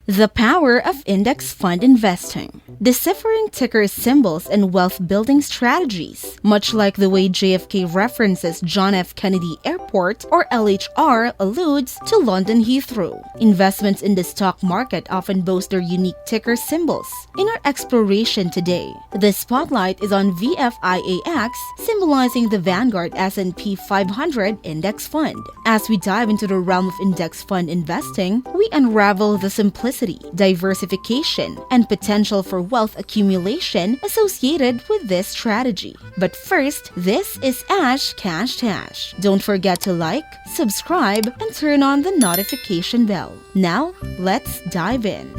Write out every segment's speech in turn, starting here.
The power of index fund investing. Deciphering ticker symbols and wealth-building strategies. Much like the way JFK references John F. Kennedy Airport or LHR alludes to London Heathrow, investments in the stock market often boast their unique ticker symbols. In our exploration today, the spotlight is on VFIAX, symbolizing the Vanguard S&P 500 Index Fund. As we dive into the realm of index fund investing, we unravel the simplicity, diversification, and potential for wealth accumulation associated with this strategy. But first, this is Ash Cash Tash. Don't forget to like, subscribe, and turn on the notification bell. Now, let's dive in.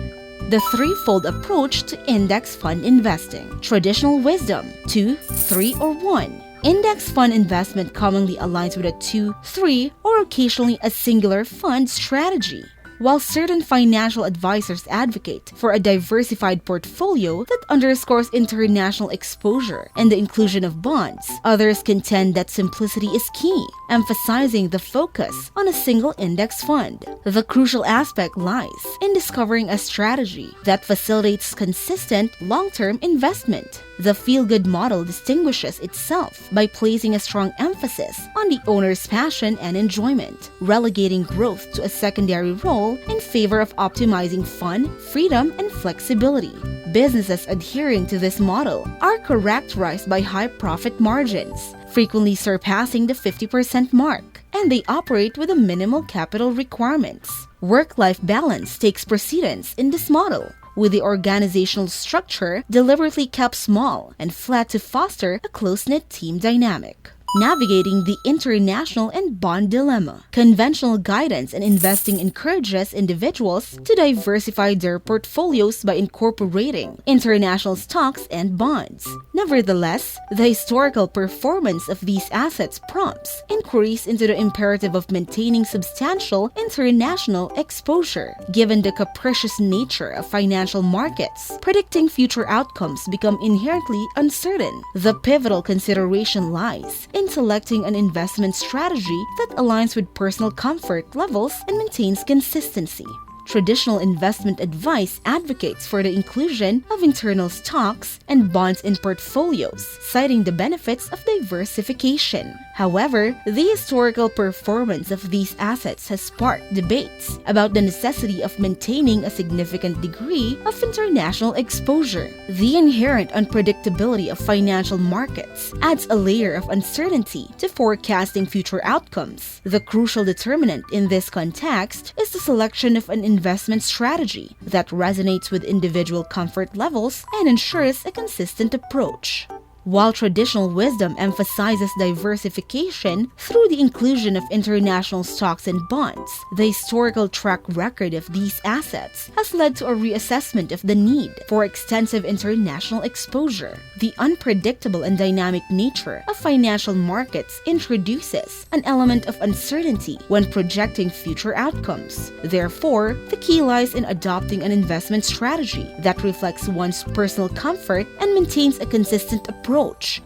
The threefold approach to index fund investing. Traditional wisdom, 2, 3, or 1. Index fund investment commonly aligns with a 2, 3, or occasionally a singular fund strategy. While certain financial advisors advocate for a diversified portfolio that underscores international exposure and the inclusion of bonds, others contend that simplicity is key, emphasizing the focus on a single index fund. The crucial aspect lies in discovering a strategy that facilitates consistent, long-term investment. The feel-good model distinguishes itself by placing a strong emphasis on the owner's passion and enjoyment, relegating growth to a secondary role in favor of optimizing fun, freedom, and flexibility. Businesses adhering to this model are characterized by high profit margins, frequently surpassing the 50% mark, and they operate with a minimal capital requirements. Work-life balance takes precedence in this model, with the organizational structure deliberately kept small and flat to foster a close-knit team dynamic. Navigating the international and bond dilemma. Conventional guidance in investing encourages individuals to diversify their portfolios by incorporating international stocks and bonds. Nevertheless, the historical performance of these assets prompts inquiries into the imperative of maintaining substantial international exposure. Given the capricious nature of financial markets, predicting future outcomes become inherently uncertain. The pivotal consideration lies in selecting an investment strategy that aligns with personal comfort levels and maintains consistency. Traditional investment advice advocates for the inclusion of internal stocks and bonds in portfolios, citing the benefits of diversification. However, the historical performance of these assets has sparked debates about the necessity of maintaining a significant degree of international exposure. The inherent unpredictability of financial markets adds a layer of uncertainty to forecasting future outcomes. The crucial determinant in this context is the selection of an investment strategy that resonates with individual comfort levels and ensures a consistent approach. While traditional wisdom emphasizes diversification through the inclusion of international stocks and bonds, the historical track record of these assets has led to a reassessment of the need for extensive international exposure. The unpredictable and dynamic nature of financial markets introduces an element of uncertainty when projecting future outcomes. Therefore, the key lies in adopting an investment strategy that reflects one's personal comfort and maintains a consistent approach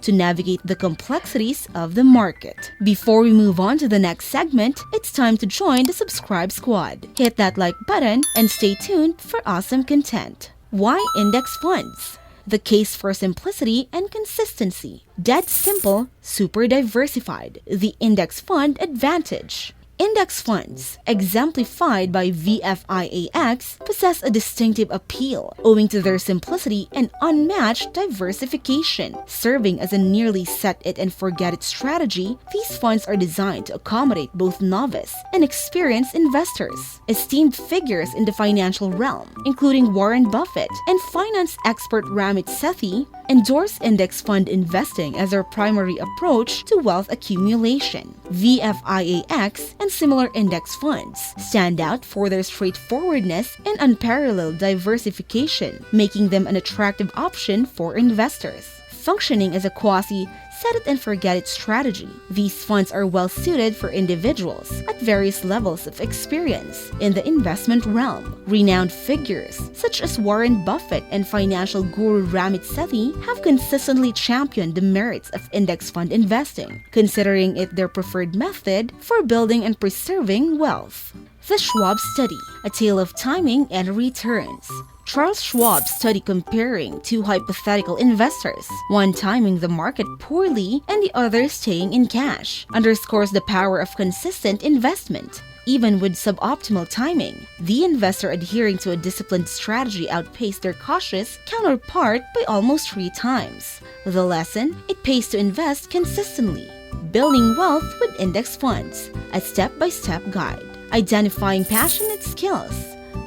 to navigate the complexities of the market. Before we move on to the next segment, it's time to join the subscribe squad. Hit that like button and stay tuned for awesome content. Why index funds? The case for simplicity and consistency. Dead simple, super diversified. The index fund advantage. Index funds, exemplified by VFIAX, possess a distinctive appeal owing to their simplicity and unmatched diversification. Serving as a nearly set-it-and-forget-it strategy, these funds are designed to accommodate both novice and experienced investors. Esteemed figures in the financial realm, including Warren Buffett and finance expert Ramit Sethi, endorse index fund investing as their primary approach to wealth accumulation. VFIAX and similar index funds stand out for their straightforwardness and unparalleled diversification, making them an attractive option for investors. Functioning as a quasi-set-it-and-forget-it strategy, these funds are well suited for individuals at various levels of experience in the investment realm. Renowned figures such as Warren Buffett and financial guru Ramit Sethi have consistently championed the merits of index fund investing, considering it their preferred method for building and preserving wealth. The Schwab Study, a tale of timing and returns. Charles Schwab study comparing two hypothetical investors, one timing the market poorly and the other staying in cash, underscores the power of consistent investment. Even with suboptimal timing, the investor adhering to a disciplined strategy outpaced their cautious counterpart by almost 3 times. The lesson? It pays to invest consistently. Building wealth with index funds, a step-by-step guide. Identifying passionate skills,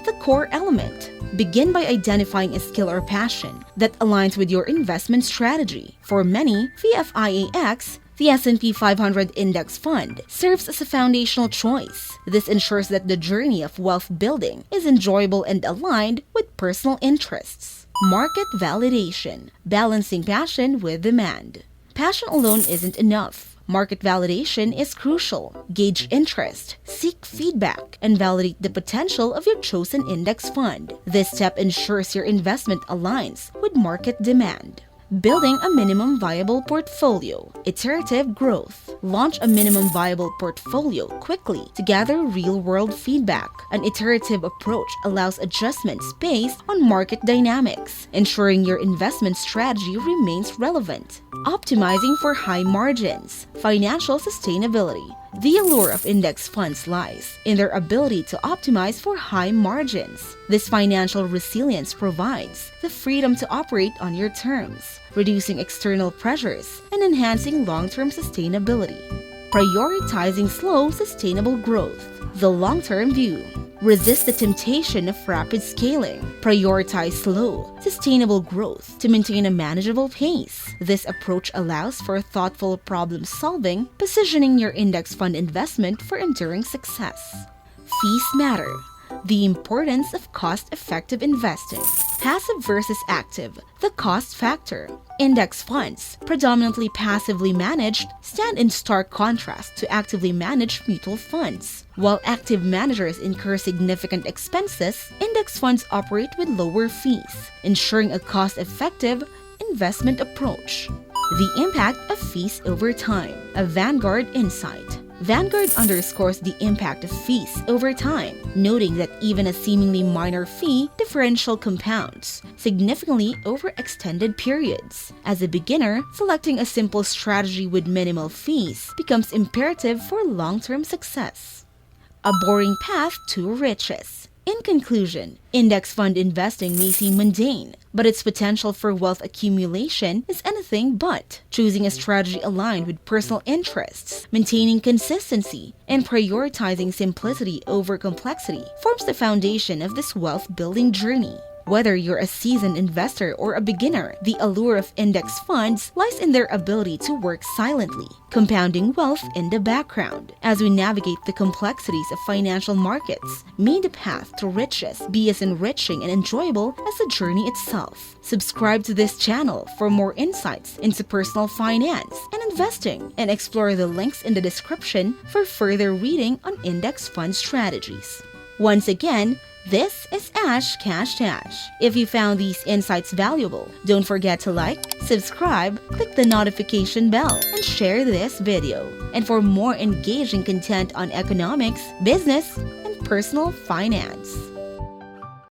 the core element. Begin by identifying a skill or passion that aligns with your investment strategy. For many, VFIAX, the S&P 500 Index Fund, serves as a foundational choice. This ensures that the journey of wealth building is enjoyable and aligned with personal interests. Market validation, balancing passion with demand. Passion alone isn't enough. Market validation is crucial. Gauge interest, seek feedback, and validate the potential of your chosen index fund. This step ensures your investment aligns with market demand. Building a minimum viable portfolio. Iterative growth. Launch a minimum viable portfolio quickly to gather real-world feedback. An iterative approach allows adjustments based on market dynamics, ensuring your investment strategy remains relevant. Optimizing for high margins. Financial sustainability. The allure of index funds lies in their ability to optimize for high margins. This financial resilience provides the freedom to operate on your terms, reducing external pressures and enhancing long-term sustainability. Prioritizing slow, sustainable growth. The long-term view. Resist the temptation of rapid scaling. Prioritize slow, sustainable growth to maintain a manageable pace. This approach allows for thoughtful problem solving, positioning your index fund investment for enduring success. Fees matter. The importance of cost-effective investing. Passive versus active, the cost factor. Index funds, predominantly passively managed, stand in stark contrast to actively managed mutual funds. While active managers incur significant expenses, index funds operate with lower fees, ensuring a cost-effective investment approach. The impact of fees over time, a Vanguard insight. Vanguard underscores the impact of fees over time, noting that even a seemingly minor fee differential compounds significantly over extended periods. As a beginner, selecting a simple strategy with minimal fees becomes imperative for long-term success. A boring path to riches. In conclusion, index fund investing may seem mundane, but its potential for wealth accumulation is anything but. Choosing a strategy aligned with personal interests, maintaining consistency, and prioritizing simplicity over complexity forms the foundation of this wealth-building journey. Whether you're a seasoned investor or a beginner, the allure of index funds lies in their ability to work silently, compounding wealth in the background. As we navigate the complexities of financial markets, may the path to riches be as enriching and enjoyable as the journey itself. Subscribe to this channel for more insights into personal finance and investing, and explore the links in the description for further reading on index fund strategies. Once again, this is Ash Cash Dash. If you found these insights valuable, don't forget to like, subscribe, click the notification bell, and share this video. And for more engaging content on economics, business, and personal finance.